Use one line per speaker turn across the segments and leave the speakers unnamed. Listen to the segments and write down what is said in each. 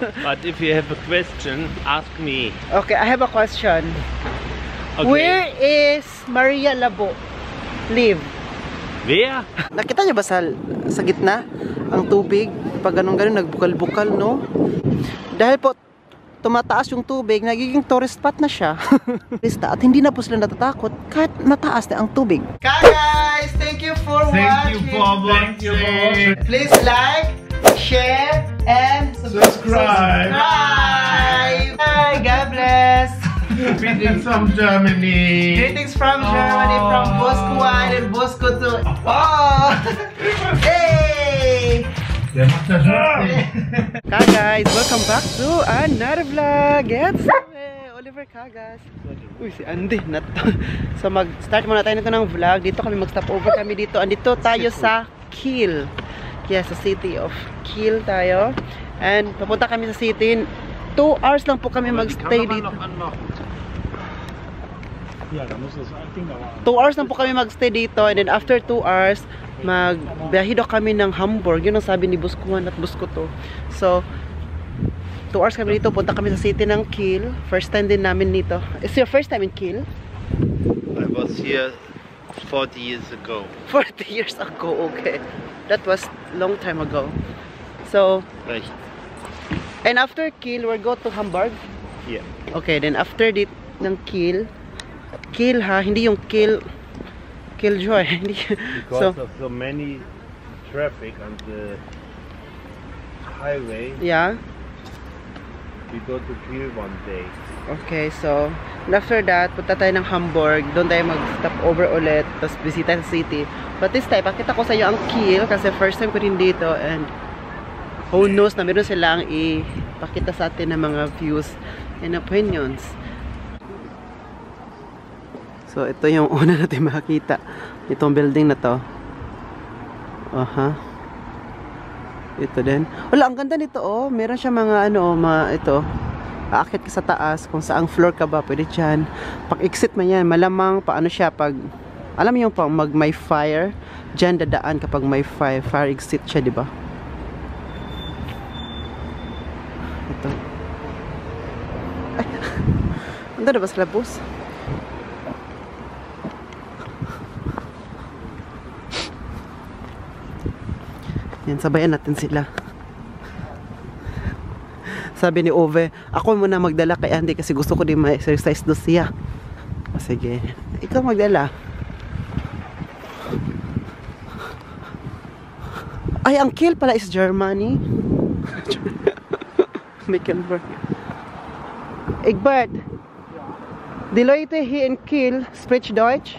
But if you have a question, ask me.
Okay, I have a question.
Okay.
Where is Maria Labo live?
Where?
Nakita niyo ba sa gitna ang tubig? Pag ganun-ganun nagbukal-bukal, no? Dahil po tumataas yung tubig, nagiging tourist spot na siya. At hindi na po sila natatakot kahit mataas na ang tubig. Guys, thank you for watching.
Thank you for watching.
Please like, share, and
Subscribe.
Bye. God bless.
Greetings from Germany.
Greetings from Germany, from Bosco 1 and Bosco 2. Oh! Hey!
Der macht das schon.
Hi guys, welcome back to another vlog. It's Oliver Cagas. Uy, si Andy. So mag-start muna tayo nito ng vlog. Dito kami mag-stop over kami dito. Andito tayo sa Kiel. Yes, sa city of Kiel tayo. And papunta kami sa city. 2 hours lang po kami mag-stay dito. 2 hours lang po kami mag-stay dito. And then after 2 hours, magbiyahe daw kami ng Hamburg. Yun ang sabi ni Bosco 1 at Bosco 2. So 2 hours kami dito. Punta kami sa city ng Kiel. First time din namin dito. Is your first time in Kiel?
I was here 40 years ago.
40 years ago, okay. That was long time ago. So,
Right.
and after Kiel, we'll go to Hamburg?
Yeah.
Okay, then after dit ng Kiel, Kiel ha, hindi yung Killjoy. Hindi.
Because of so many traffic on the highway,
Yeah.
we go to Kiel one day.
Okay, so and after that, punta tayo ng Hamburg. Doon tayo mag-stop over ulit. Tapos bisita sa city. But this time, pakita ko sa iyo ang Kiel kasi first time ko rin dito and who knows na meron silang ipakita sa atin ng mga views and opinions. So, ito yung una natin makikita. Itong building na to. Aha. Ito din. Wala, ang ganda nito oh. Meron siya mga ano, ito. Aakit ka sa taas. Kung saang floor ka ba, pwede dyan. Pag exit man yan, malamang paano siya pag, alam mo yung pag may fire, dyan dadaan kapag may fire exit siya, di ba? Ito. Ay, ando na ba sa labos? Yan, sabayan natin sila. Sabi ni Ove, ako muna magdala kay Andy kasi gusto ko din ma-exercise do siya. Sige, ikaw magdala. Ay, ang Kiel pala is Germany. Mecklenburg. Egbert, die Leute hier in Kiel sprechen Deutsch?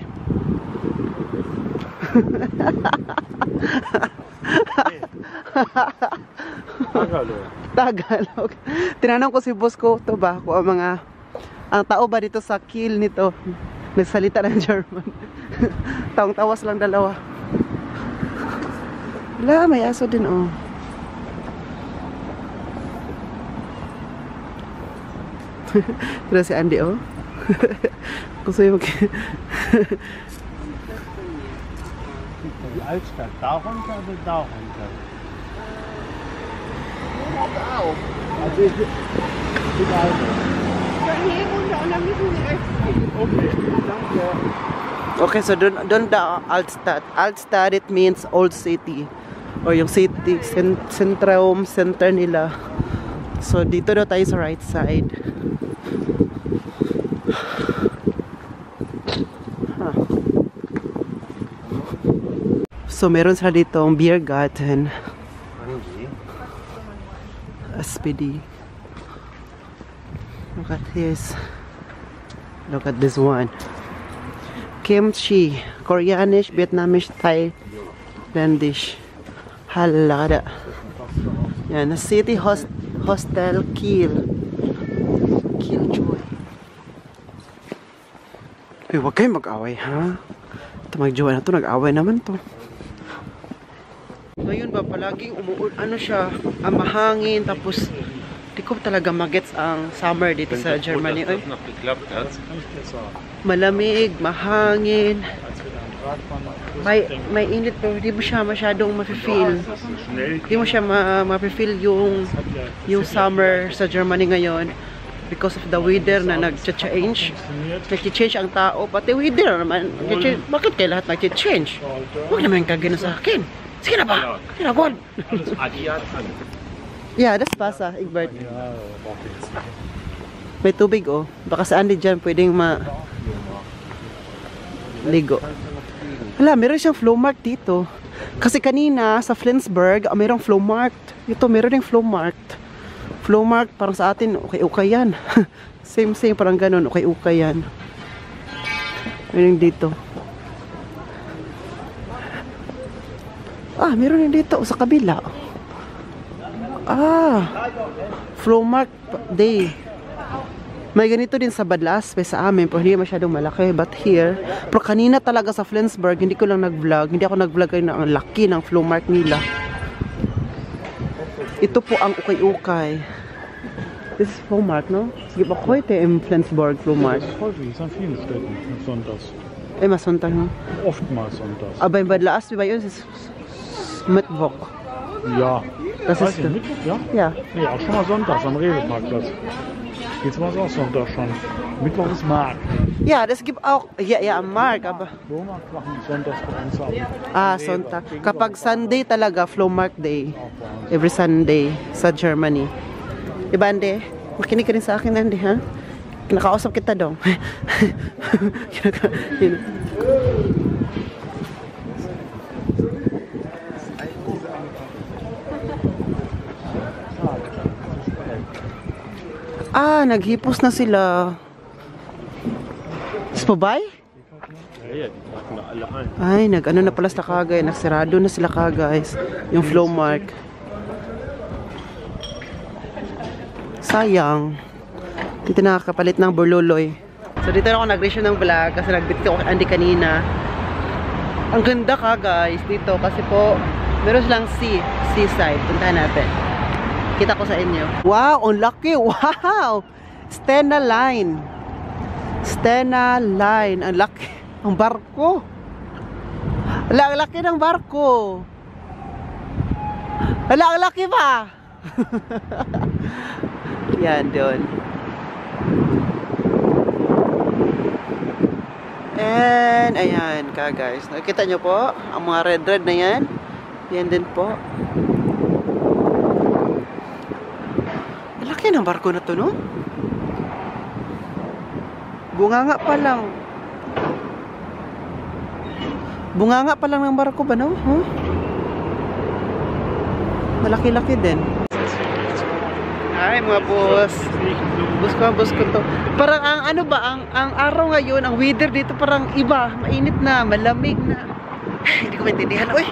Tagalog. Tinanong ko si Bosco to ba kung ang tao ba dito sa Kiel nito nagsalita ng German. Taong tawas lang dalawa. Wala, may aso din oh. Pero si Andy oh. Gusto yung
Die Altstadt, da runter oder da runter?
Auf.
Also ist egal.
Dann hier runter und dann müssen wir rechts gehen.
Okay, danke.
Okay, so doon the Altstadt. Altstadt, it means old city. Or yung city, center nila. So dito daw tayo sa right side. Huh. So meron sila dito ang beer garden. SPD. Look at this. Look at this one. Kimchi, Koreanish, Vietnamese, Thailandish. Halada. Yan, na City Hostel Kiel. Killjoy. Uy, huwag kayong mag-away, ha? Ito mag-joy na to, nag-away naman to. Ngayon ba, palaging ano siya, mahangin, tapos di ko talaga magets ang summer dito sa Germany. Malamig, mahangin. may init pero hindi mo siya masyadong mafe-feel. Hindi mo siya mafe-feel yung summer sa Germany ngayon because of the weather na nag-change. Nag-change ang tao, pati weather naman. Bakit kayo lahat nag-change? Huwag naman kagano sa akin. Sige na ba? Sige na, God. Yeah, that's pasa, Egbert. May tubig oh. Baka saan din dyan pwedeng ligo. Hala, meron siyang flow mark dito. Kasi kanina sa Flensburg, mayroong flow mark. Ito, meron ding flow mark. Flow mark, parang sa atin, okay yan. Same, parang ganun, okay yan. Meron dito. Meron din dito sa kabila. Flow mark day. May ganito din sa Badlas, may sa amin, pero hindi masyadong malaki. But here, pero kanina talaga sa Flensburg, hindi ko lang nag-vlog. Hindi ako nag-vlog kayo na ang laki ng flow mark nila. Ito po ang ukay-ukay. This is flow mark, no? Sige ba heute im Flensburg flow mark?
Das ist häufig, ist an vielen Städten sonntags.
Immer Sonntag, no?
Oftmals sonntags.
Aber in Badlas, wie bei uns, ist Mittwoch.
Ja.
Das
Weiß
ist
ich, Mittwoch, ja?
Ja.
Nee, auch schon mal sonntags am Rewe-Parkplatz. Jetzt war es auch Sonntag schon. Mittwoch ist Markt.
Ja, das gibt auch, ja, am Markt, aber...
Flohmarkt machen die sonntags bei uns auch.
Sonntag. Kapag Sunday talaga, flow mark day. Every Sunday sa Germany. Diba, Ande? Makinig ka rin sa akin, Ande, ha? Kinakausap kita dong. Naghipos na sila. Is po ba? Ay, nag-ano na pala sila kagay. Nagsirado na sila kagay. Yung flow mark. Sayang. Dito nakakapalit ng burluloy. So dito ako nag-reaction ng vlog kasi nag-bit ko kay Andy kanina. Ang ganda ka guys dito kasi po meron silang seaside. Puntahan natin. Kita ko sa inyo. Wow, ang laki. Wow! Stena Line. Stena Line. Ang laki. Ang barko. Ang laki ng barko. Ang laki pa. Yan, doon. And, ayan ka guys. Nakikita nyo po, ang mga red na yan. Yan din po. Ang laki ng barko na to, no? Bunganga pa lang. Bunganga pa lang ng barko ba, no? Huh? Malaki-laki din. Ay, mga boss. Boss ko to. Parang ang ano ba, ang araw ngayon, ang weather dito parang iba. Mainit na, malamig na. Hindi ko maintindihan. Uy,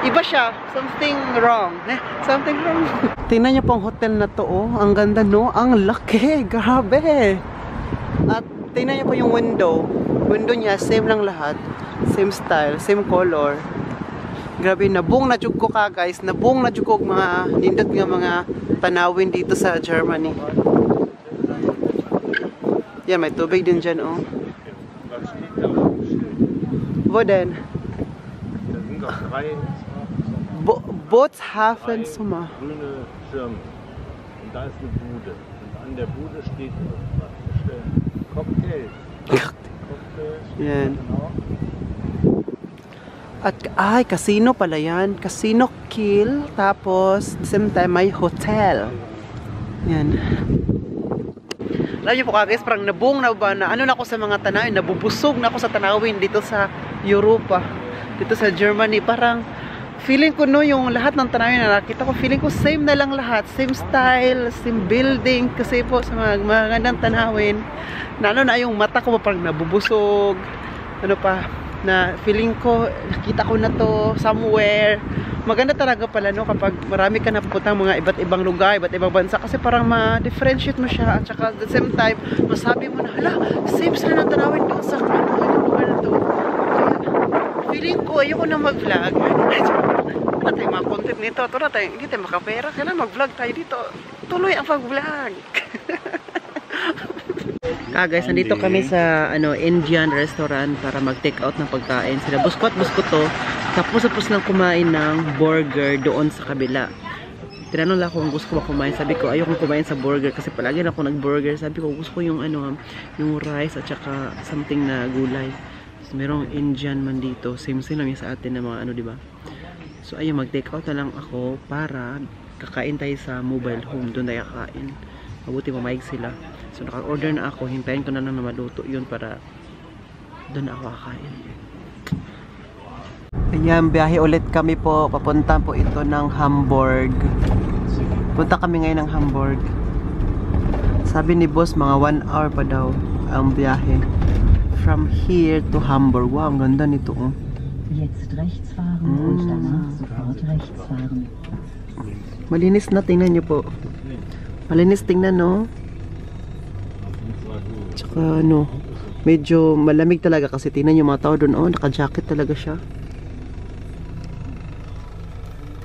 iba siya. Something wrong. Something wrong. Tingnan niyo pong hotel na to, oh. Ang ganda, no? Ang laki. Grabe. At tingnan niyo po yung window. Window niya, same lang lahat. Same style, same color. Grabe, nabuong na jug ko ka guys. Nabuong na jug ko mga nindot nga mga tanawin dito sa Germany. Yan, may tubig din dyan, oh. Wo denn? Bootshafen Sommer.
Grüne Schirme. Und da ist eine Bude. Und an der Bude steht Cocktail.
Yan. At ay, casino pala yan. Casino Kiel. Tapos, same time may hotel. Yan. Alam niyo po guys, parang nabuong na ba na ano na ako sa mga tanawin, nabubusog na ako sa tanawin dito sa Europa. Dito sa Germany. Parang feeling ko no, yung lahat ng tanawin na nakita ko, feeling ko same na lang lahat. Same style, same building. Kasi po sa mga magandang tanawin, na ano na yung mata ko parang nabubusog. Ano pa, na feeling ko, nakita ko na to somewhere. Maganda talaga pala no kapag marami ka napupuntang mga iba't ibang lugar, iba't ibang bansa kasi parang ma-differentiate mo siya at saka at the same time, masabi mo na, hala, same sila ng tanawin doon sa lugar na to. Kaya, feeling ko, ayoko na mag-vlog. Wala tayong mga content nito. Wala tayong, hindi tayo makapera. Kailan mag-vlog tayo dito. Tuloy ang pag-vlog. Guys, nandito kami sa Indian restaurant para mag-take out ng pagkain. Sila buskot to. Tapos lang kumain ng burger doon sa kabila. Tinanong lang kung gusto ko kumain. Sabi ko, ayokong kumain sa burger kasi palagi na ako nag-burger. Sabi ko, gusto ko yung yung rice at saka something na gulay. So, merong Indian man dito. Same lang yung sa atin na mga di ba? So, ayun, mag-take out na lang ako para kakain tayo sa mobile home. Doon tayo kakain. Mabuti mamayag sila. So naka-order na ako, hintayin ko na lang na maluto yun para doon ako kakain. Ayan, biyahe ulit kami po. Papunta po ito ng Hamburg. Punta kami ngayon ng Hamburg. Sabi ni boss, mga 1 hour pa daw ang biyahe. From here to Hamburg. Wow, ang ganda nito.
Jetzt rechts fahren und danach sofort rechts fahren.
Malinis na, tingnan nyo po. Malinis tingnan, no? Tsaka medyo malamig talaga kasi tingnan yung mga tao doon, naka-jacket talaga siya.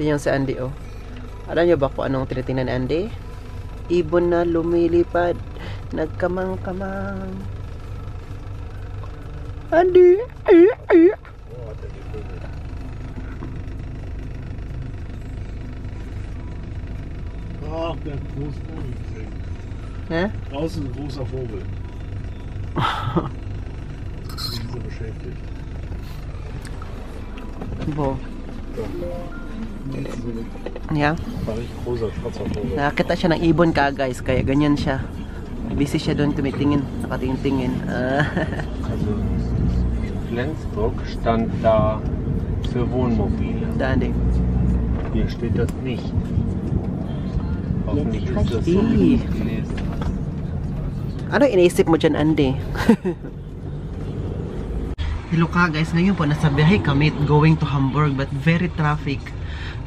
Tingnan si Andy, Alam nyo ba kung anong tinitingnan ni Andy? Ibon na lumilipad, nagkamang-kamang. Andy!
Ach, der hat groß Vogel gesehen.
Hä?
Draußen ein großer Vogel. Sind so beschäftigt.
Wo?
Da.
Yeah?
War richtig großer, schwarzer Vogel.
Nakakita siya ng ibon guys, kaya ganyan siya. Busy siya doon tumitingin, nakatingin-tingin.
Also Flensburg stand da für Wohnmobile.
Da, Andy.
Hier steht das nicht. Hoffentlich ist das so gelesen.
Ano iniisip mo dyan, Andy? Hello ka guys, ngayon po nasa biyahe kami going to Hamburg but very traffic.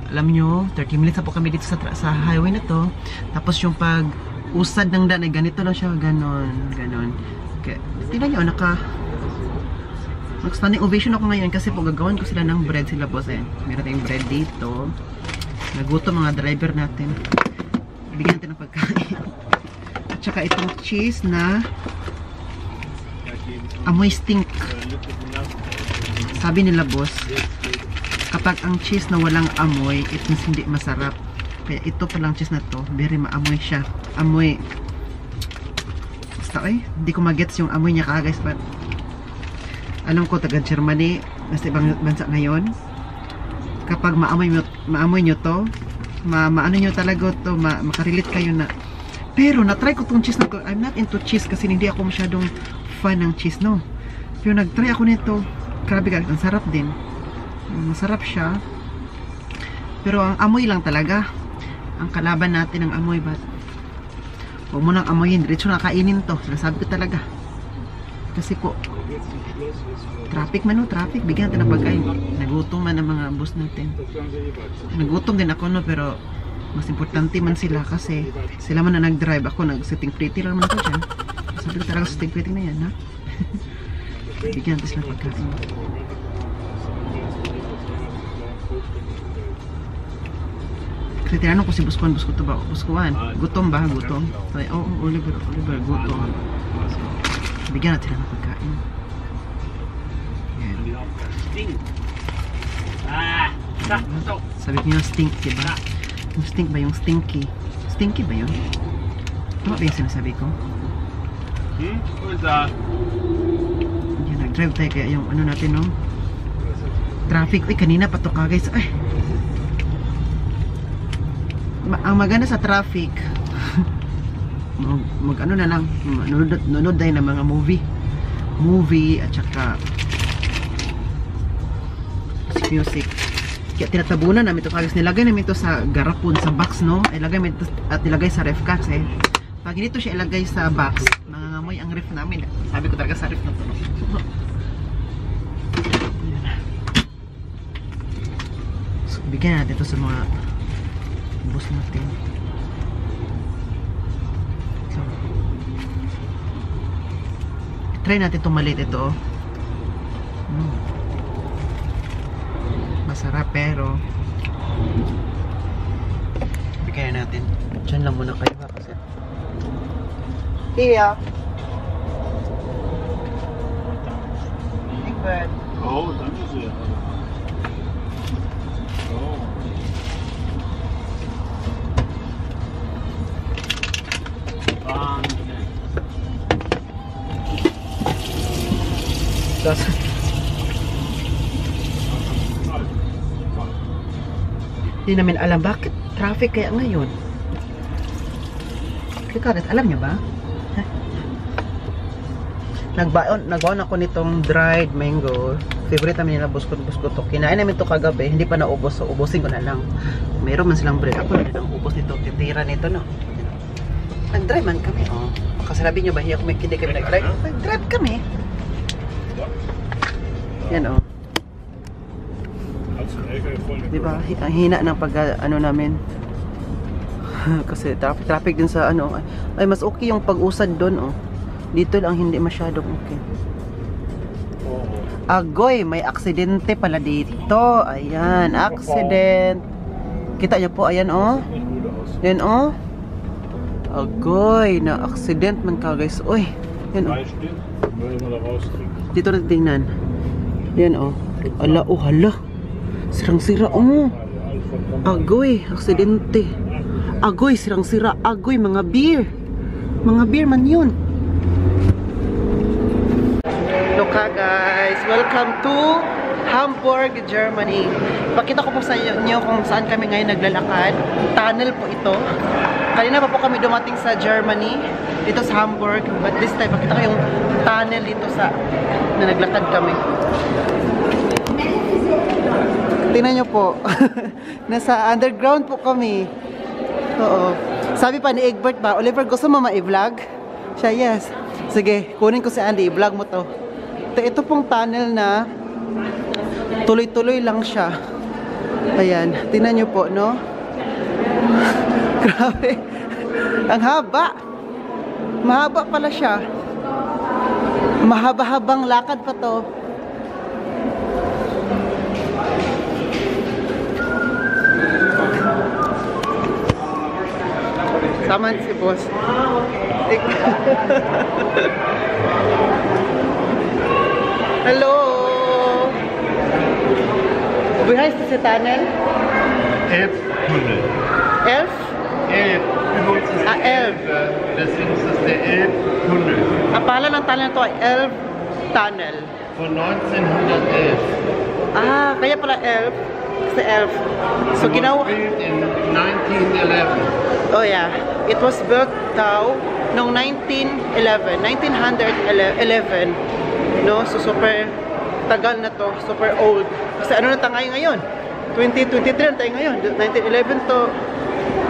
Alam nyo, 30 minutes na po kami dito sa highway na to. Tapos yung pag usad ng daan ay ganito lang siya, ganon. Okay. Tingnan nyo, nag-standing ovation ako ngayon kasi po gagawan ko sila ng bread sila boss Meron tayong bread dito. Nagutom mga driver natin. Bigyan natin ng pagkain. At saka itong cheese na amoy stink. Sabi nila boss, kapag ang cheese na walang amoy, it means hindi masarap. Kaya ito palang cheese na to, very maamoy siya. Amoy. Basta hindi ko magets yung amoy niya guys, but alam ko taga Germany, nasa ibang bansa ngayon. Kapag maamoy nyo to, maano nyo talaga to, makarelate kayo na. Pero na-try ko tong cheese na to. I'm not into cheese kasi hindi ako masyadong fan ng cheese, no. Pero nag-try ako nito. Grabe guys, ang sarap din. Masarap siya. Pero ang amoy lang talaga. Ang kalaban natin ang amoy, but huwag mo nang amoyin. Diretso na kainin to. Sinasabi ko talaga. Kasi po, traffic man, traffic. Bigyan natin ng pagkain. Nagutom man ang mga boss natin. Nagutom din ako, no, pero mas importante man sila kasi sila man na nag-drive. Ako nag-sitting pretty lang naman ako dyan. Sabi ko talaga sitting pretty na yan, ha? Bigyan natin sila pagkain. Kasi tinanong ko si Buskuan ba? Buskuan, gutom ba? Gutom? Ay, Oliver, gutom. Bigyan natin sila ng pagkain. Sabi ko yung stink, diba? Yung stink ba yung stinky? Stinky ba yun? Tama ba yung sinasabi ko? Yan, nag-drive tayo kaya yung ano natin, no? Traffic. Uy, kanina pa to guys. Ay. Ang maganda sa traffic, mag-ano na lang, nunod tayo ng mga movie at saka music. Kaya tinatabunan namin ito guys, nilagay namin ito sa garapon, sa box, no? Ilagay namin ito at ilagay sa ref kasi pag hindi ito siya ilagay sa box, nangangamoy ang ref namin. Sabi ko talaga sa ref na ito, no? So, bigyan natin ito sa mga boss natin. So, try natin itong maliit ito. Masarap pero bigyan natin. Diyan lang muna kayo ha kasi. Iya. Egbert.
Oh, danke sehr. Oh. Wahnsinn.
Das. Hindi namin alam bakit traffic kaya ngayon. Kagat, alam niyo ba? Nagbaon ako nitong dried mango. Favorite namin nila, buskot-buskot to. Kinain namin to kagabi, hindi pa naubos, so ubusin ko na lang. Meron man silang bread. Ako na din ang ubos nito, titira nito, no? Nag-drive man kami, oh. Makasalabi nyo ba, hindi kami nag-drive? Nag-drive kami. Yan, oh. Diba, ang hina ng pag, ano namin. Kasi traffic din sa, ano, ay mas okay yung pag-usad doon, oh. Dito lang hindi masyadong okay. Agoy, may aksidente pala dito. Ayan, accident. Kita niyo po, ayan oh. Yan oh. Agoy, na accident man ka guys. Uy, yan oh. Dito natin tingnan. Yan oh. Ala, oh hala. Sirang-sira oh. Agoy, aksidente. Agoy, sirang-sira. Agoy, mga beer. Mga beer man yun. Loka guys, welcome to Hamburg, Germany. Pakita ko po sa inyo kung saan kami ngayon naglalakad. Tunnel po ito. Kanina pa po kami dumating sa Germany, dito sa Hamburg. But this time, pakita ko yung tunnel dito na naglakad kami. Tingnan nyo po. Nasa underground po kami. Oo. Sabi pa ni Egbert ba, Oliver, gusto mo ma-i-vlog? Siya, yes. Sige, kunin ko si Andy, i-vlog mo to. Ito pong tunnel na tuloy-tuloy lang siya. Ayan, tingnan nyo po, no? Grabe. Ang haba. Mahaba pala siya. Mahaba-habang lakad pa to. Sama si boss. Hello. Wie heißt diese Tunnel?
Elbtunnel.
Elf?
Elb. Über uns ist
Elf.
Deswegen ist es der Elbtunnel.
Ang pangalan ng tunnel to ay Elf Tunnel.
Von 1911.
Ah, kaya pala Elf. Kasi Elf. So ginawa...
Built in 1911.
Oh yeah. It was built daw noong 1911. 1911. No? So super tagal na to. Super old. Kasi ano na tayo ngayon? 2023 na tayo ngayon. 1911 to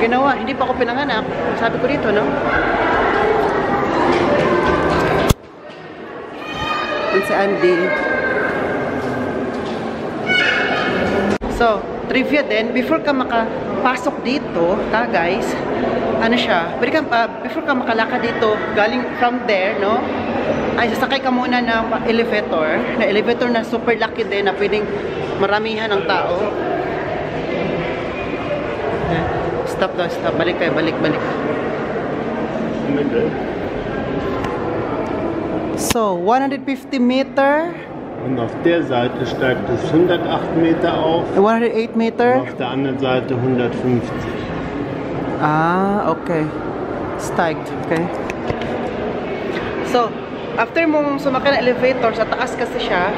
ginawa. Hindi pa ako pinanganak. Sabi ko dito, no? Yan si Andy. So, trivia din. Before ka makapasok dito, guys, ano siya? Before ka makalakad dito, galing from there, no? Ay, sasakay ka muna ng elevator. Na elevator na super laki din na pwedeng maramihan ng tao. Stop daw, stop. Balik kayo, balik. So, 150 meter.
Und auf der Seite steigt es 108 Meter auf.
108 meter.
Und auf der anderen Seite 150.
Ah, okay. Steigt, okay. So, after mong sumakay ng elevator, sa taas kasi siya,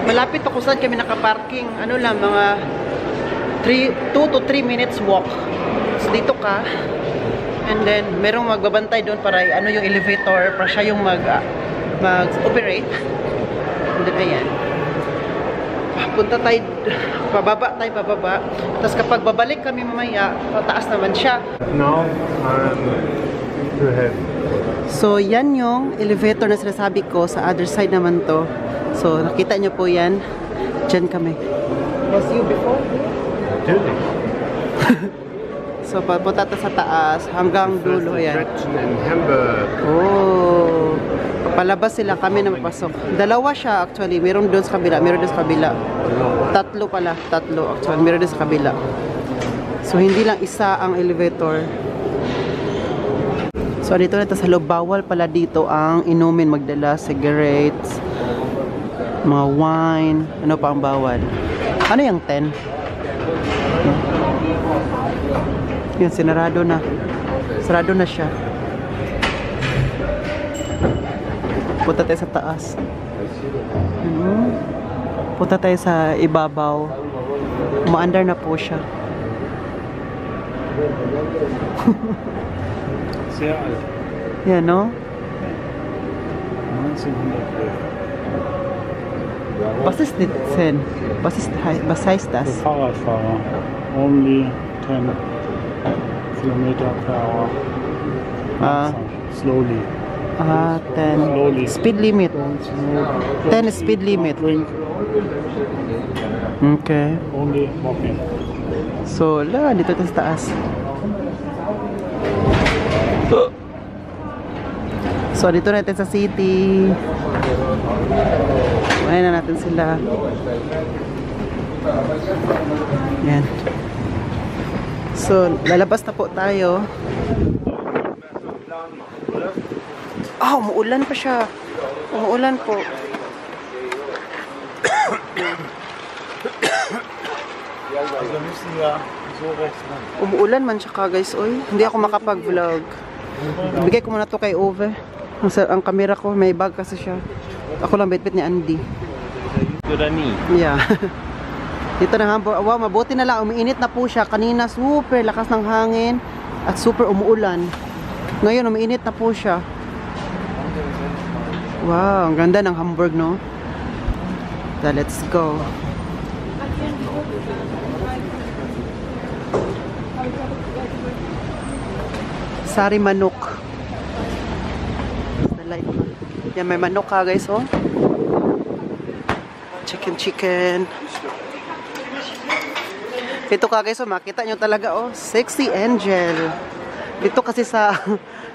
malapit ako saan kami nakaparking. Ano lang, mga 2 to 3 minutes walk. So, dito ka. And then, merong magbabantay doon para ano yung elevator, para siya yung mag-operate. And then, ayan. Punta tayo, pababa. Tapos kapag babalik kami mamaya, pataas naman siya.
Now, to have.
So, yan yung elevator na sinasabi ko. Sa other side naman to. So, nakita nyo po yan. Diyan kami. Was you before?
Natürlich.
So, papunta sa taas hanggang dulo. Yan.
In Hamburg.
Oh. Palabas sila, kami na mapasok. Dalawa siya actually. Meron doon sa kabila. Meron doon sa kabila. Tatlo pala. Tatlo actually. Meron doon sa kabila. So, hindi lang isa ang elevator. So, dito na sa loob. Bawal pala dito ang inumin, magdala, cigarettes. Mga wine. Ano pa ang bawal? Ano yung 10? Yan, sinarado na. Sarado na siya. Punta tayo sa taas. Punta tayo sa ibabaw. Umaandar na po siya.
Sehr alt.
Yan, no?
1911.
Was ist das denn? Was heißt
Für
das?
Fahrradfahrer. Only 10 Kilometer per hour.
Ah.
Slowly.
10.
Slowly.
Speed limit. 10 is speed limit.
Drink.
Okay.
Only walking.
So, dito tayo sa taas. So, dito natin sa city. Kumain na natin sila. Yan. So, lalabas na po tayo. Umuulan pa siya. Umuulan po. Umuulan man siya ka guys, oy. Hindi ako makapag-vlog. Bigay ko muna to kay Ove. Ang camera ko, may bag kasi siya. Ako lang bitbit ni Andy. Yeah. Dito na Hamburg. Wow, mabuti na lang. Umiinit na po siya. Kanina super lakas ng hangin at super umuulan. Ngayon umiinit na po siya. Wow, ang ganda ng Hamburg, no? So, let's go. Sari manok. Yan, may manok ka guys, oh. Chicken. Ito ka guys, oh, makita nyo talaga, oh. Sexy angel. Dito kasi sa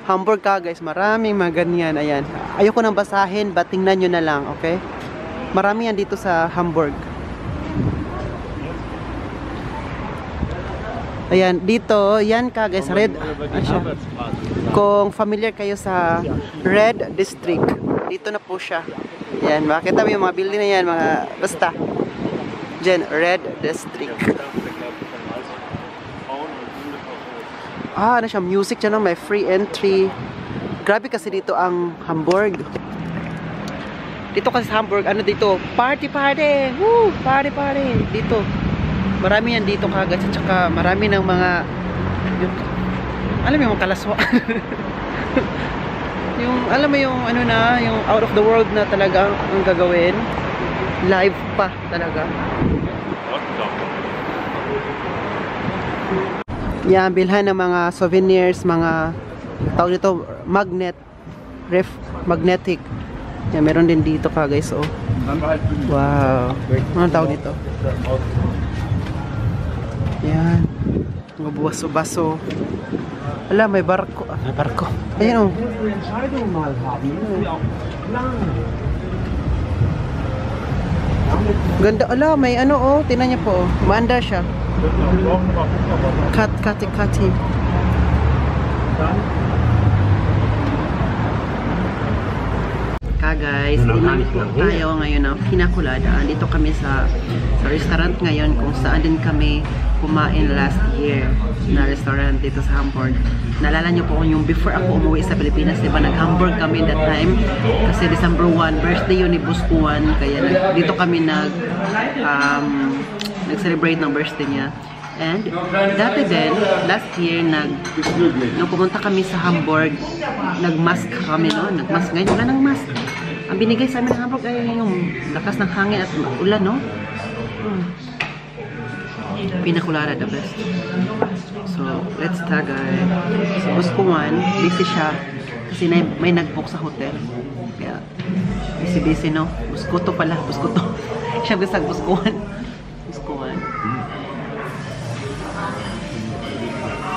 Hamburg ka guys, maraming mga ganyan. Ayan. Ayoko nang basahin, but tingnan nyo na lang, okay? Marami yan dito sa Hamburg. Ayan, dito, yan ka guys, red. Kung familiar kayo sa Red District, dito na po siya. Yan, makita mo yung mga building na yan, mga, basta. Diyan, Red District. Ano siya, music dyan, may free entry. Grabe kasi dito ang Hamburg. Dito kasi sa Hamburg, ano dito, party! Woo! Party! Dito. Marami yan dito kagad, at saka marami ng mga, alam mo yung kalaswa. Yung, alam mo yung ano na, yung out of the world na talaga ang gagawin. Live pa talaga. Yan, bilhan ng mga souvenirs, mga tawag nito, magnetic. Yan, meron din dito ka guys, oh. Wow. Ano tawag nito? Yan. Mga baso. Ala, may barko. May barko. Ayan, oh. Ganda. Ala, may ano, oh. Tingnan niya po, oh. Maanda siya. Kati. Guys, dinami po tayo ngayon ng Pinacolada. Dito kami sa restaurant ngayon kung saan din kami kumain last year na restaurant dito sa Hamburg. Naalala niyo po yung before ako umuwi sa Pilipinas, diba nag-Hamburg kami that time kasi December 1, birthday yun ni Buskuan, kaya dito kami nag-celebrate ng birthday niya. And dati din, last year, nung pumunta kami sa Hamburg, nag-mask kami noon. Nag-mask ngayon, wala nang mask. Ang binigay sa amin ng Hamburg ay yung lakas ng hangin at ulan, no? Pinacolada, the best. So, let's tagay. So, Buskuan, busy siya. Kasi may nag-book sa hotel. Kaya, busy, no? Buskuto pala, Buskuto. Siya bisa Buskuan. Buskuan.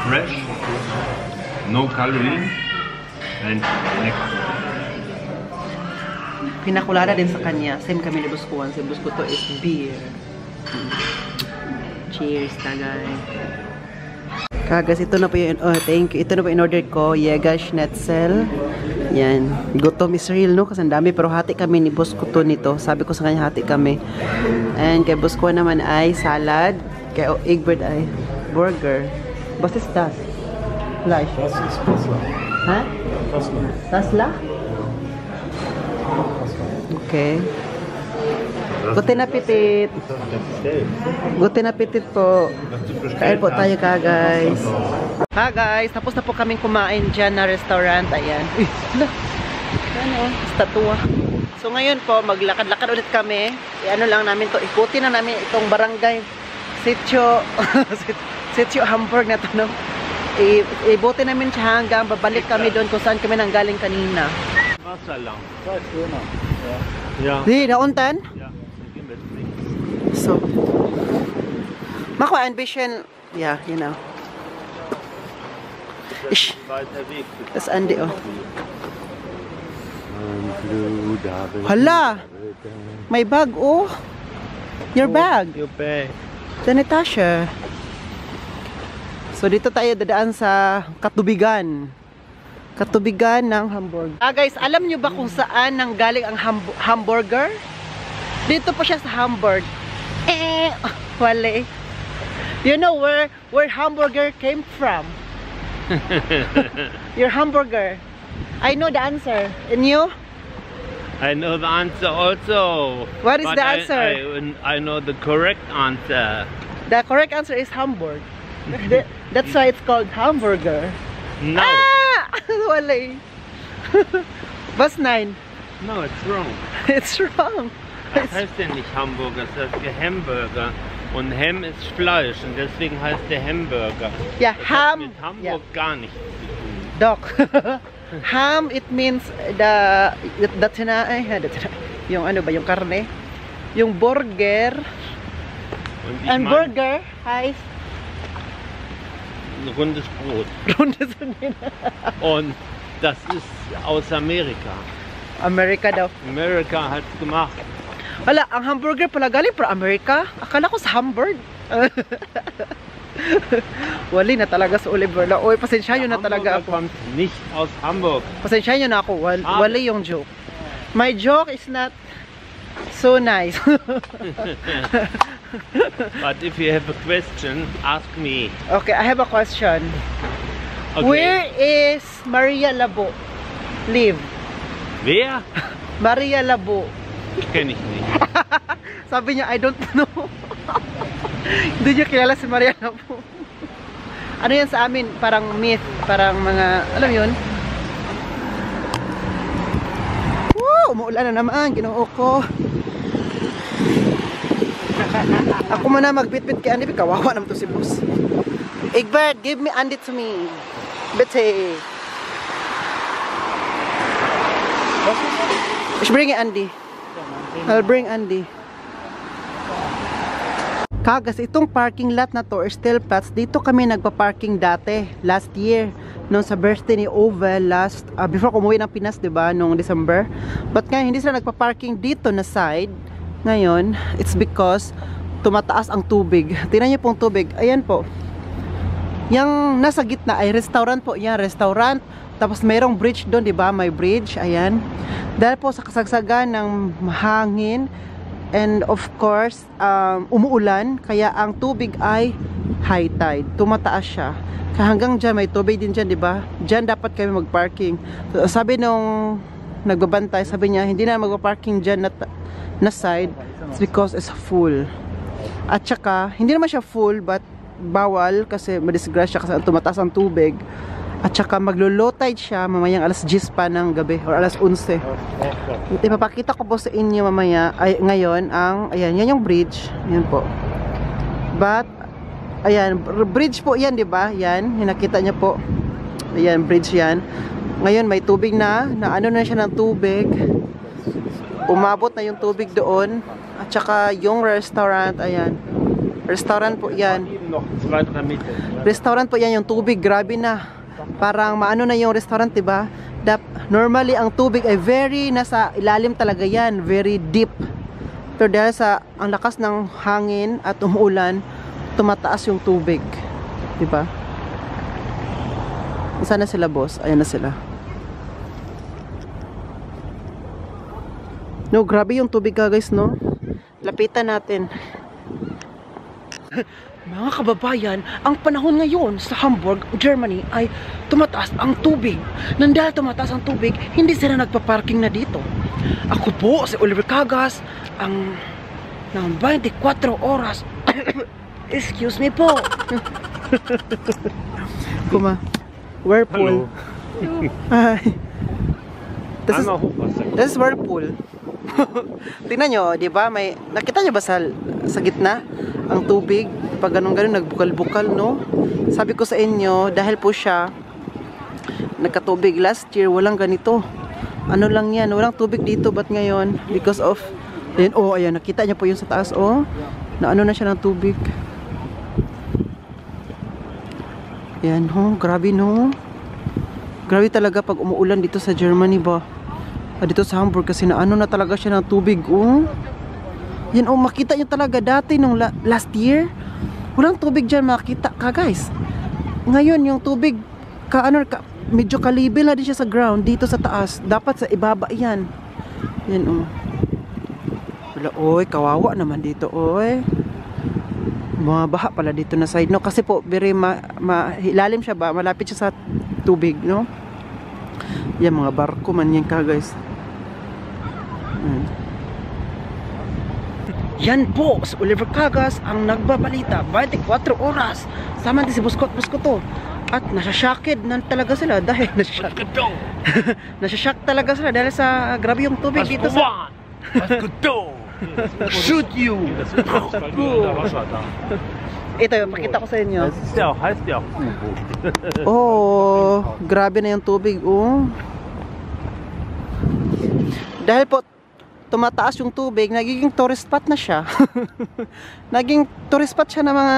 Fresh, no calories, and next.
Pinacolada din sa kanya. Same kami ni Buskuan. Si Buskuto is beer. Cheers, tagay. Kagas, ito na po yung, oh, thank you. Ito na po in order ko, Jäger Schnitzel. Yan. Gutom is real, no? Kasi ang dami, pero hati kami ni Boss ko to nito. Sabi ko sa kanya, hati kami. And kay Boss ko naman ay salad. Kay Egbert ay burger. Was ist das? Fleisch.
Das ist Passler.
Ha?
Passler.
Tasla? Okay. Guten Appetit. Guten Appetit po. Kain po tayo ka guys. Ha guys, tapos na po kaming kumain dyan na restaurant. Ayan. Uy, ano, statua. So ngayon po, maglakad-lakad ulit kami. Ano lang namin to, ikutin na namin itong barangay Sitio Sitio Hamburg na to, no? Ibuti namin siya hanggang babalik kami doon kung saan kami nanggaling kanina.
Wasser lang.
Ja.
Ja.
Da unten?
Ja.
So, mach mal ein bisschen, ja, genau. Ich,
Weiter Weg.
das Ende, oh. Hala! May bag, oh. Your bag.
Your bag.
Sa Natasha. So, dito tayo dadaan sa katubigan. Katubigan ng Hamburg. Ah, guys, alam nyo ba kung saan nanggaling ang hamburger? Dito po siya sa Hamburg. Wale. You know where hamburger came from? Your hamburger. I know the answer. And you?
I know the answer also.
What is
but
the answer?
I know the correct answer.
The correct answer is Hamburg. That's why it's called hamburger.
No.
Ah! Wale. Was nein?
No, it's wrong.
It's wrong.
Das heißt ja nicht Hamburger, das heißt ja Hamburger. Und Ham ist Fleisch und deswegen heißt der Hamburger.
Ja,
Das
Ham.
hat mit Hamburg gar nichts zu tun.
Dog. Ham, it means the tinaay, yung ano ba, yung karne. Yung burger.
Und ich
Ein
mein,
burger heißt
ein rundes Brot.
rundes
Und das ist aus Amerika.
Amerika daw.
Amerika hat's gemacht.
Wala, ang hamburger pala galing para Amerika. Akala ko sa Hamburg. Wali na talaga sa Oliver. Oy, pasensyahan na talaga ako.
Kommt nicht aus Hamburg.
Pasensyahan na ako. Wali yung joke. My joke is not so nice.
But if you have a question, ask me.
Okay, I have a question.
Okay.
Where is Maria Labo live?
Wer?
Maria Labo.
Kenn ich nicht.
Sabi niya, I don't know. Hindi niya kilala si Maria Labo. Ano yan sa amin? Parang myth. Parang mga, alam yun? Woo! Umuulan na naman. Ginoo ko. Ako muna magbitbit kay Andy. Kawawa naman to si boss. Egbert, give me Andy to me. Bitte. Let's bring it, Andy. I'll bring Andy. Kagas, itong parking lot na to, or still plots, dito kami nagpa-parking dati, last year, nung sa birthday ni Ovel, before kumuwi ng Pinas, diba, nung December. But ngayon, hindi sila nagpa-parking dito na side. Ngayon, it's because tumataas ang tubig. Tingnan niyo pong tubig. Ayan po. Yung nasa gitna ay restaurant po. Yan, restaurant. Tapos mayroong bridge doon, diba? May bridge. Ayan. Dahil po sa kasagsagan ng hangin and of course, umuulan, kaya ang tubig ay high tide. Tumataas siya. Kaya hanggang dyan, may tubig din dyan, diba? Dyan dapat kami mag-parking. So, sabi nung nagbabantay, sabi niya, hindi na mag-parking dyan na side. It's because it's full. At saka, hindi naman siya full, but bawal kasi madisgrasya kasi tumataas ang tubig. At saka maglo-low tide siya mamayang alas 10 pa ng gabi or alas 11. Ipapakita ko po sa inyo mamaya ngayon ang ayan, yan yung bridge. Yan po. But ayan, bridge po yan, 'di ba? Yan, nakita niyo po. Ayan, bridge yan. Ngayon may tubig na ano na siya ng tubig. Umabot na yung tubig doon. At saka yung restaurant, ayan. Restaurant po yan. Restaurant po yan, yung tubig, grabe na. Parang maano na yung restaurant, diba? Normally, ang tubig ay very, nasa ilalim talaga yan. Very deep. Pero dahil sa ang lakas ng hangin at umuulan, tumataas yung tubig. Diba? Saan na sila, boss? Ayan na sila. No, grabe yung tubig ka, guys, no? Lapitan natin. Mga kababayan, ang panahon ngayon sa Hamburg, Germany ay tumataas ang tubig. Nang dahil tumataas ang tubig, hindi sila nagpa-parking na dito. Ako po, si Oliver Cagas, ang ng 24 oras. Excuse me po. Kuma. Whirlpool. Hi. This is Whirlpool. Tingnan nyo, di ba? May, nakita nyo ba sa gitna ang tubig? Pag ganun-ganun, nagbukal-bukal, no? Sabi ko sa inyo, dahil po siya nagkatubig last year, walang ganito. Ano lang yan, walang tubig dito, but ngayon, because of, then, oh, ayan, nakita niya po yung sa taas, oh, na ano na siya ng tubig. Ayan, oh, grabe, no? Grabe talaga pag umuulan dito sa Germany ba? Dito sa Hamburg, kasi na ano na talaga siya ng tubig, oh. Yan, oh, makita niyo talaga dati nung last year, walang tubig dyan makita ka, guys. Ngayon, yung tubig, medyo kalibel na din siya sa ground, dito sa taas. Dapat sa ibaba yan. Yan, oh. Wala, oy, kawawa naman dito, oy. Mga baha pala dito na side, no? Kasi po, very ilalim siya ba? Malapit siya sa tubig, no? Yan, mga barko man yan ka, guys. Yan po, si Oliver Cagas ang nagbabalita 24 oras. Sama din si Buskot to. At nasyashocked na talaga sila dahil nasyashock talaga sila dahil sa grabe yung tubig dito sa shoot you. Ito, pakita ko sa inyo. Oh, grabe na yung tubig, oh. Dahil po tumataas yung tubig, nagiging tourist spot na siya. Naging tourist spot siya ng mga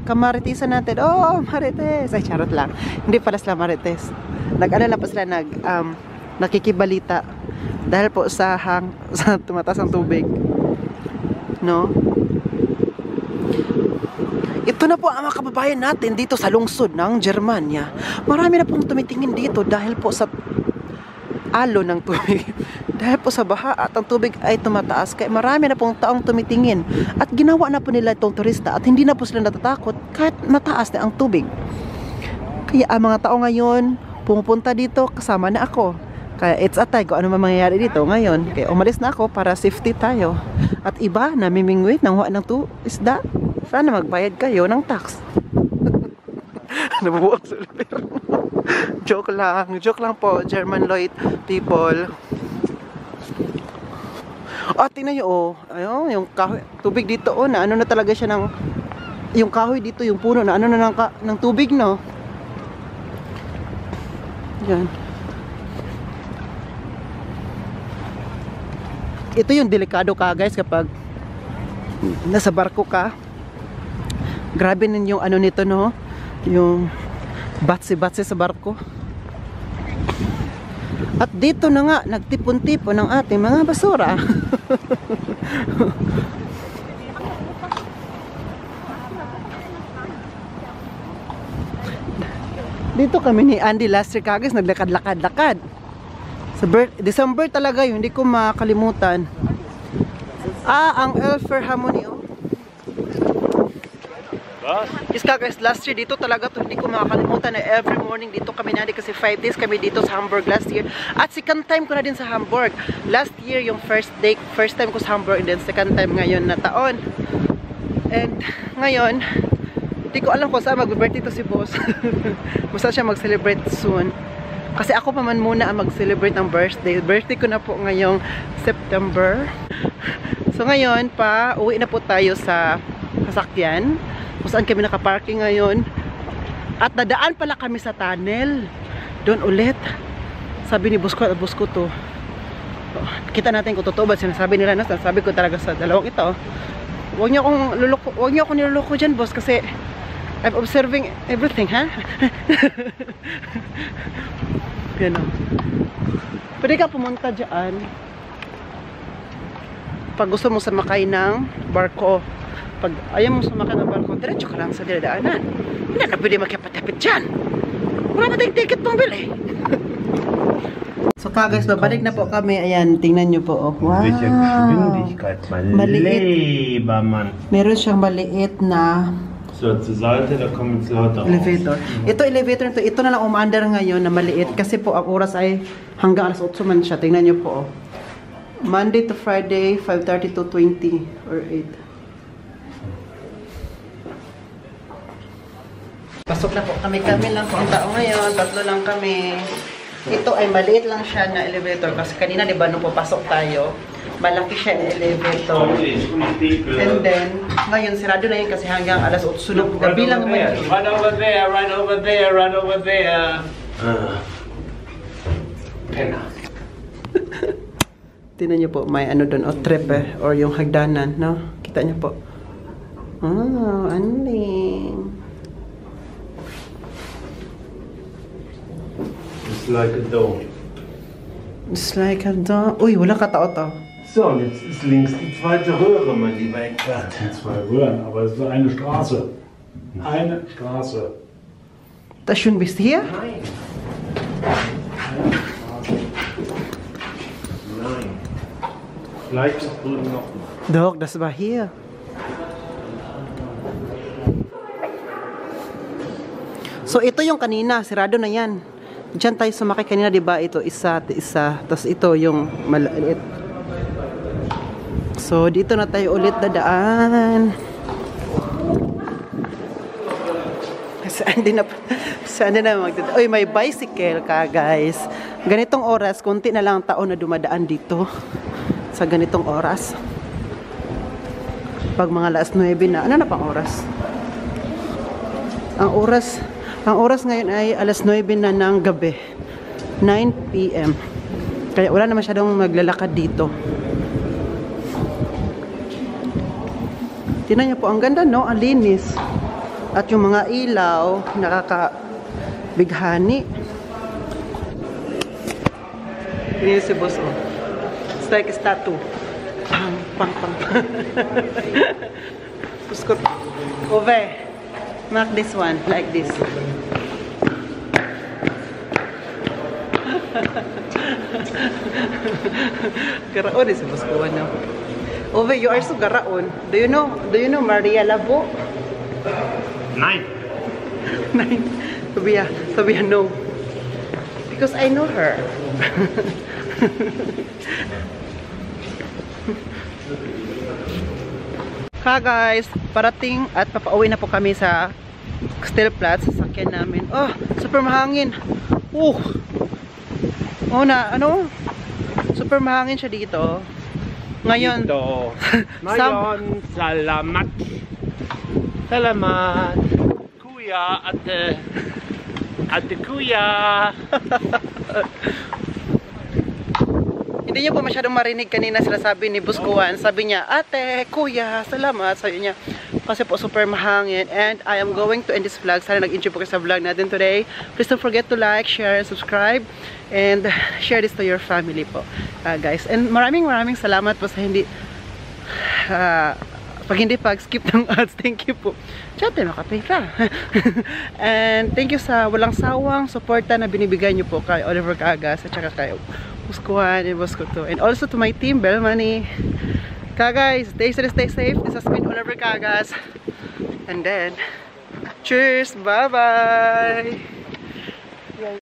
kamaritisan natin. Oh, marites. Ay, charot lang. Hindi pala sila marites. Nag-ano lang pa sila, nakikibalita. Dahil po sa tumataas ang tubig. No? Ito na po ang mga kababayan natin dito sa lungsod ng Germania. Marami na pong tumitingin dito dahil po sa alo ng tubig. Dahil po sa baha at ang tubig ay tumataas, kaya marami na pong taong tumitingin at ginawa na po nila itong turista at hindi na po sila natatakot kahit mataas na ang tubig. Kaya ang mga tao ngayon pumupunta dito, kasama na ako. Kaya it's a time kung ano mangyayari dito ngayon. Kaya umalis na ako para safety tayo. At iba namimingwit ng huwa ng isda, sana magbayad kayo ng tax. Nabubuang sa Oliver. Joke lang po, German Lloyd people. Tingnan nyo, oh, ayun, yung kahoy, tubig dito, oh, na ano na talaga siya ng, yung kahoy dito, yung puno, na ano na ng tubig, no? Yan. Ito yung delikado ka, guys, kapag nasa barko ka. Grabe nun yung ano nito, no? Yung batsi-batsi sa barko. At dito na nga, nagtipon-tipon ng ating mga basura. Dito kami ni Andy last year, Cagas, naglakad-lakad-lakad. Sa December talaga yun, hindi ko makalimutan. Ang Elfer Harmony, oh. Yes, Cagas, last year dito talaga to, hindi ko makakalimutan na every morning dito kami nandi kasi 5 days kami dito sa Hamburg last year. At second time ko na din sa Hamburg. Last year yung first time ko sa Hamburg, and then second time ngayon na taon. And ngayon, hindi ko alam kung saan mag-birthday to si boss. Basta siya mag-celebrate soon. Kasi ako pa man muna ang mag-celebrate ng birthday. Birthday ko na po ngayong September. So ngayon pa, uwi na po tayo sa sasakyan. Kung saan kami nakaparking ngayon. At nadaan pala kami sa tunnel. Doon ulit. Sabi ni Busko at Busko to. Kita natin kung totoo ba sinasabi nila na. Sabi ko talaga sa dalawang ito. Huwag niyo akong niloloko dyan, boss. Kasi I'm observing everything, ha? Yan o. Pwede ka pumunta dyan. Pag gusto mo sumakay ng barko. Pag ayaw mong sumakay ng barko, diretso ka lang sa dinadaanan. Hindi na pwede magkapatapit dyan. Wala ba tayong ticket pang bili? So guys, babalik na po kami. Ayan, tingnan nyo po. Oh. Wow.
Geschwindigkeit, mein
Maliit.
lieber Mann.
Meron siyang maliit na
So, zur Seite, da kommen jetzt lauter
elevator. Ito elevator ito. Ito na lang umaandar ngayon na maliit. Kasi po ang oras ay hanggang alas 8 man siya. Tingnan nyo po. Oh. Monday to Friday, 5:30 to 20 or 8. Pasok na po kami. Kami lang po ang tao ngayon. Tatlo lang kami. Ito ay maliit lang siya na elevator. Kasi kanina, di ba, nung papasok tayo, malaki siya na elevator. And then, ngayon, sirado na yun kasi hanggang alas 8 ng gabi lang naman yun.
Run over there, run over there, run over there. Penner.
Tingnan niyo po, may ano doon, o trepe, or yung hagdanan, no? Kita niyo po. Oh, anling.
It's like a dome.
It's like a dog. Uy, wala katao to.
So, und jetzt ist links die zweite Röhre, mein lieber Eckbert.
2 Röhren, aber es ist eine Straße. Eine Straße.
Das schon bis hier?
Nein. Nein. Vielleicht ist drüben noch.
Doch, das war hier. So, ito yung kanina. Sirado na yan. Diyan tayo sumakay kanina, di ba? Ito, isa. Tapos ito yung maliit. So, dito na tayo ulit dadaan. Saan din na magdadaan? Uy, may bicycle ka, guys. Ganitong oras, konti na lang ang tao na dumadaan dito. Sa ganitong oras. Pag mga alas 9 na, ano na pang oras? Ang oras ngayon ay alas 9 na ng gabi. 9 PM. Kaya wala na masyadong maglalakad dito. Tingnan niyo po, ang ganda, no? Ang linis. At yung mga ilaw, nakakabighani. Tingnan niyo si boss, oh. It's like a statue. Pang. Puskot. Ove. Mark this one, like this. Garaon is mas kuwan na. Ove, you are so garaon. Do you know Maria Lavo?
Nein.
Nein. Sabihan no. Because I know her. Ha guys, parating at papauwi na po kami sa Stillplatz, sasakyan namin. Oh, super mahangin. Oh na, ano? Super mahangin siya dito. Ngayon.
Dito. Ngayon, salamat. Salamat. Kuya, ate kuya.
Hindi niyo po masyadong marinig kanina sila sabi ni Buskuan. Sabi niya, ate, kuya, salamat. Sabi niya, kasi po super mahangin. And I am going to end this vlog. Sana nag-enjoy po kayo sa vlog natin today. Please don't forget to like, share, and subscribe. And share this to your family po, guys. And maraming salamat po sa hindi pag-skip ng ads. Thank you po. Tsate, makapira. And thank you sa walang sawang suporta na binibigay niyo po kay Oliver Cagas at saka kay Buskuan and Buskuto. And also to my team, Bell Money. Guys, stay safe. This has been Oliver Cagas. And then, cheers! Bye-bye!